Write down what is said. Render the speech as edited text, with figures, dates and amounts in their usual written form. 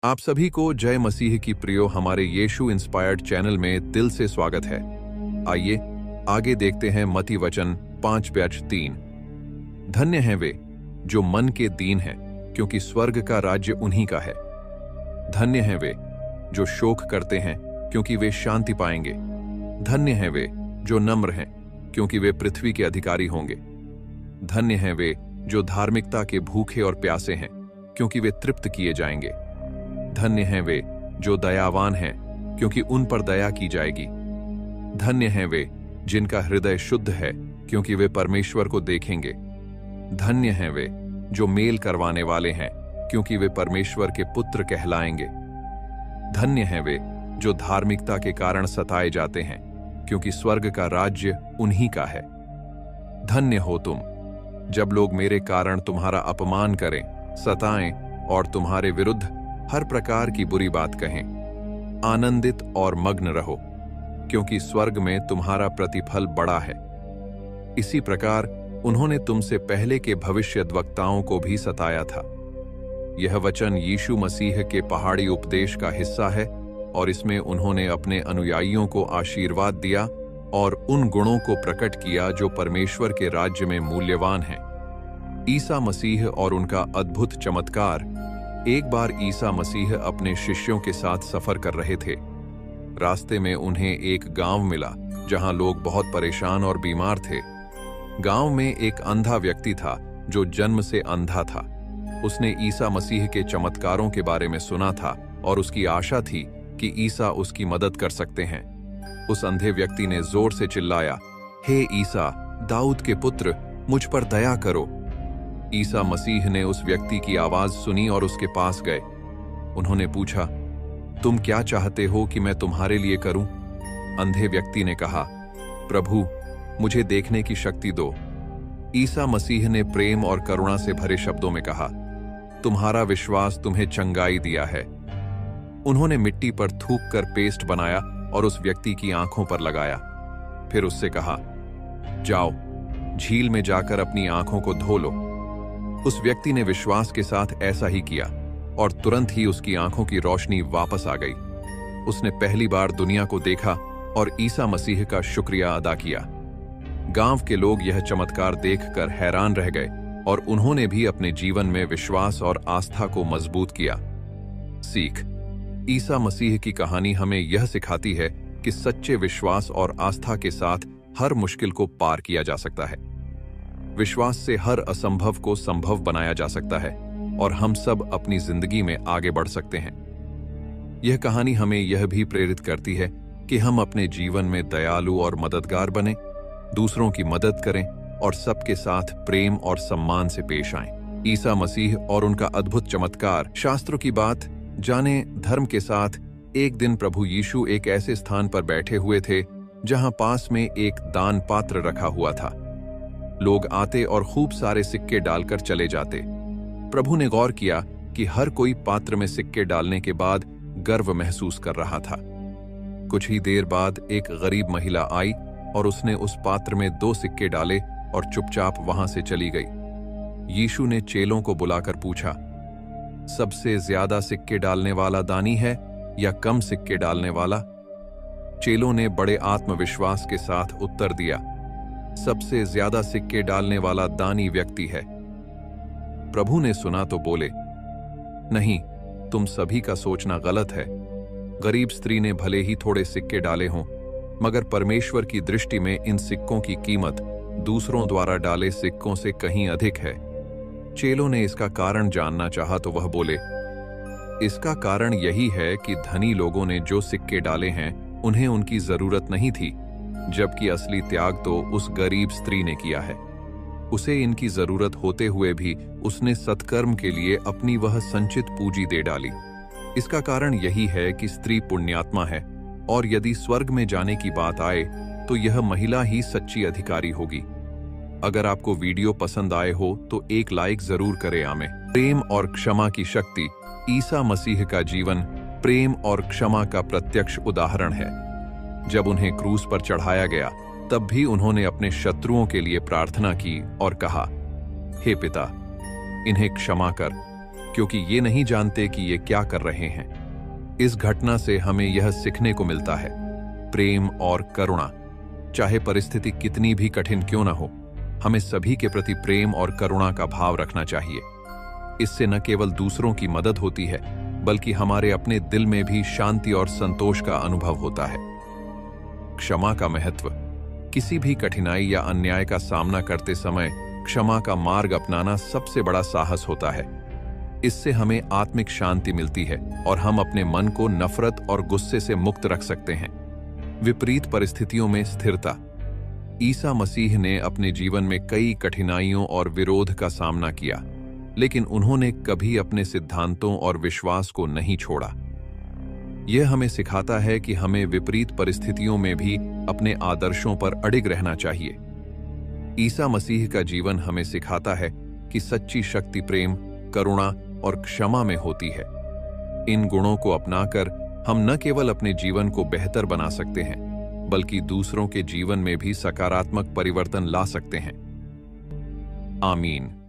आप सभी को जय मसीह की प्रियो हमारे यीशु इंस्पायर्ड चैनल में दिल से स्वागत है। आइए आगे देखते हैं मत्ती वचन 5:3। धन्य हैं वे जो मन के दीन हैं, क्योंकि स्वर्ग का राज्य उन्हीं का है। धन्य हैं वे जो शोक करते हैं, क्योंकि वे शांति पाएंगे। धन्य हैं वे जो नम्र हैं, क्योंकि वे पृथ्वी के अधिकारी होंगे। धन्य हैं वे जो धार्मिकता के भूखे और प्यासे हैं, क्योंकि वे तृप्त किए जाएंगे। धन्य हैं वे जो दयावान हैं, क्योंकि उन पर दया की जाएगी। धन्य हैं वे जिनका हृदय शुद्ध है, क्योंकि वे परमेश्वर को देखेंगे। धन्य हैं वे जो मेल करवाने वाले हैं, क्योंकि वे परमेश्वर के पुत्र कहलाएंगे। धन्य हैं वे जो धार्मिकता के कारण सताए जाते हैं, क्योंकि स्वर्ग का राज्य उन्हीं का है। धन्य हो तुम जब लोग मेरे कारण तुम्हारा अपमान करें, सताएं और तुम्हारे विरुद्ध हर प्रकार की बुरी बात कहें। आनंदित और मग्न रहो, क्योंकि स्वर्ग में तुम्हारा प्रतिफल बड़ा है। इसी प्रकार उन्होंने तुमसे पहले के भविष्यद्वक्ताओं को भी सताया था। यह वचन यीशु मसीह के पहाड़ी उपदेश का हिस्सा है और इसमें उन्होंने अपने अनुयायियों को आशीर्वाद दिया और उन गुणों को प्रकट किया जो परमेश्वर के राज्य में मूल्यवान हैं। ईसा मसीह और उनका अद्भुत चमत्कार। एक बार ईसा मसीह अपने शिष्यों के साथ सफर कर रहे थे। रास्ते में उन्हें एक गांव मिला जहां लोग बहुत परेशान और बीमार थे। गांव में एक अंधा व्यक्ति था जो जन्म से अंधा था। उसने ईसा मसीह के चमत्कारों के बारे में सुना था और उसकी आशा थी कि ईसा उसकी मदद कर सकते हैं। उस अंधे व्यक्ति ने जोर से चिल्लाया, हे ईसा, दाऊद के पुत्र, मुझ पर दया करो। ईसा मसीह ने उस व्यक्ति की आवाज सुनी और उसके पास गए। उन्होंने पूछा, तुम क्या चाहते हो कि मैं तुम्हारे लिए करूं? अंधे व्यक्ति ने कहा, प्रभु, मुझे देखने की शक्ति दो। ईसा मसीह ने प्रेम और करुणा से भरे शब्दों में कहा, तुम्हारा विश्वास तुम्हें चंगाई दिया है। उन्होंने मिट्टी पर थूक कर पेस्ट बनाया और उस व्यक्ति की आंखों पर लगाया। फिर उससे कहा, जाओ, झील में जाकर अपनी आंखों को धो लो। उस व्यक्ति ने विश्वास के साथ ऐसा ही किया और तुरंत ही उसकी आंखों की रोशनी वापस आ गई। उसने पहली बार दुनिया को देखा और ईसा मसीह का शुक्रिया अदा किया। गांव के लोग यह चमत्कार देखकर हैरान रह गए और उन्होंने भी अपने जीवन में विश्वास और आस्था को मजबूत किया। सीख। ईसा मसीह की कहानी हमें यह सिखाती है कि सच्चे विश्वास और आस्था के साथ हर मुश्किल को पार किया जा सकता है। विश्वास से हर असंभव को संभव बनाया जा सकता है और हम सब अपनी जिंदगी में आगे बढ़ सकते हैं। यह कहानी हमें यह भी प्रेरित करती है कि हम अपने जीवन में दयालु और मददगार बने, दूसरों की मदद करें और सबके साथ प्रेम और सम्मान से पेश आएं। ईसा मसीह और उनका अद्भुत चमत्कार। शास्त्रों की बात जाने धर्म के साथ। एक दिन प्रभु यीशु एक ऐसे स्थान पर बैठे हुए थे जहां पास में एक दान पात्र रखा हुआ था। लोग आते और खूब सारे सिक्के डालकर चले जाते। प्रभु ने गौर किया कि हर कोई पात्र में सिक्के डालने के बाद गर्व महसूस कर रहा था। कुछ ही देर बाद एक गरीब महिला आई और उसने उस पात्र में 2 सिक्के डाले और चुपचाप वहां से चली गई। यीशु ने चेलों को बुलाकर पूछा, सबसे ज्यादा सिक्के डालने वाला दानी है या कम सिक्के डालने वाला? चेलों ने बड़े आत्मविश्वास के साथ उत्तर दिया, सबसे ज्यादा सिक्के डालने वाला दानी व्यक्ति है। प्रभु ने सुना तो बोले, नहीं, तुम सभी का सोचना गलत है। गरीब स्त्री ने भले ही थोड़े सिक्के डाले हों, मगर परमेश्वर की दृष्टि में इन सिक्कों की कीमत दूसरों द्वारा डाले सिक्कों से कहीं अधिक है। चेलों ने इसका कारण जानना चाहा तो वह बोले, इसका कारण यही है कि धनी लोगों ने जो सिक्के डाले हैं उन्हें उनकी जरूरत नहीं थी, जबकि असली त्याग तो उस गरीब स्त्री ने किया है। उसे इनकी जरूरत होते हुए भी उसने सत्कर्म के लिए अपनी वह संचित पूंजी दे डाली। इसका कारण यही है कि स्त्री पुण्यात्मा है और यदि स्वर्ग में जाने की बात आए तो यह महिला ही सच्ची अधिकारी होगी। अगर आपको वीडियो पसंद आए हो तो एक लाइक जरूर करें। आमें। प्रेम और क्षमा की शक्ति। ईसा मसीह का जीवन प्रेम और क्षमा का प्रत्यक्ष उदाहरण है। जब उन्हें क्रूस पर चढ़ाया गया तब भी उन्होंने अपने शत्रुओं के लिए प्रार्थना की और कहा, हे पिता, इन्हें क्षमा कर, क्योंकि ये नहीं जानते कि ये क्या कर रहे हैं। इस घटना से हमें यह सीखने को मिलता है, प्रेम और करुणा, चाहे परिस्थिति कितनी भी कठिन क्यों ना हो, हमें सभी के प्रति प्रेम और करुणा का भाव रखना चाहिए। इससे न केवल दूसरों की मदद होती है, बल्कि हमारे अपने दिल में भी शांति और संतोष का अनुभव होता है। क्षमा का महत्व। किसी भी कठिनाई या अन्याय का सामना करते समय क्षमा का मार्ग अपनाना सबसे बड़ा साहस होता है। इससे हमें आत्मिक शांति मिलती है और हम अपने मन को नफरत और गुस्से से मुक्त रख सकते हैं। विपरीत परिस्थितियों में स्थिरता। ईसा मसीह ने अपने जीवन में कई कठिनाइयों और विरोध का सामना किया, लेकिन उन्होंने कभी अपने सिद्धांतों और विश्वास को नहीं छोड़ा। यह हमें सिखाता है कि हमें विपरीत परिस्थितियों में भी अपने आदर्शों पर अडिग रहना चाहिए। ईसा मसीह का जीवन हमें सिखाता है कि सच्ची शक्ति प्रेम, करुणा और क्षमा में होती है। इन गुणों को अपनाकर हम न केवल अपने जीवन को बेहतर बना सकते हैं, बल्कि दूसरों के जीवन में भी सकारात्मक परिवर्तन ला सकते हैं। आमीन।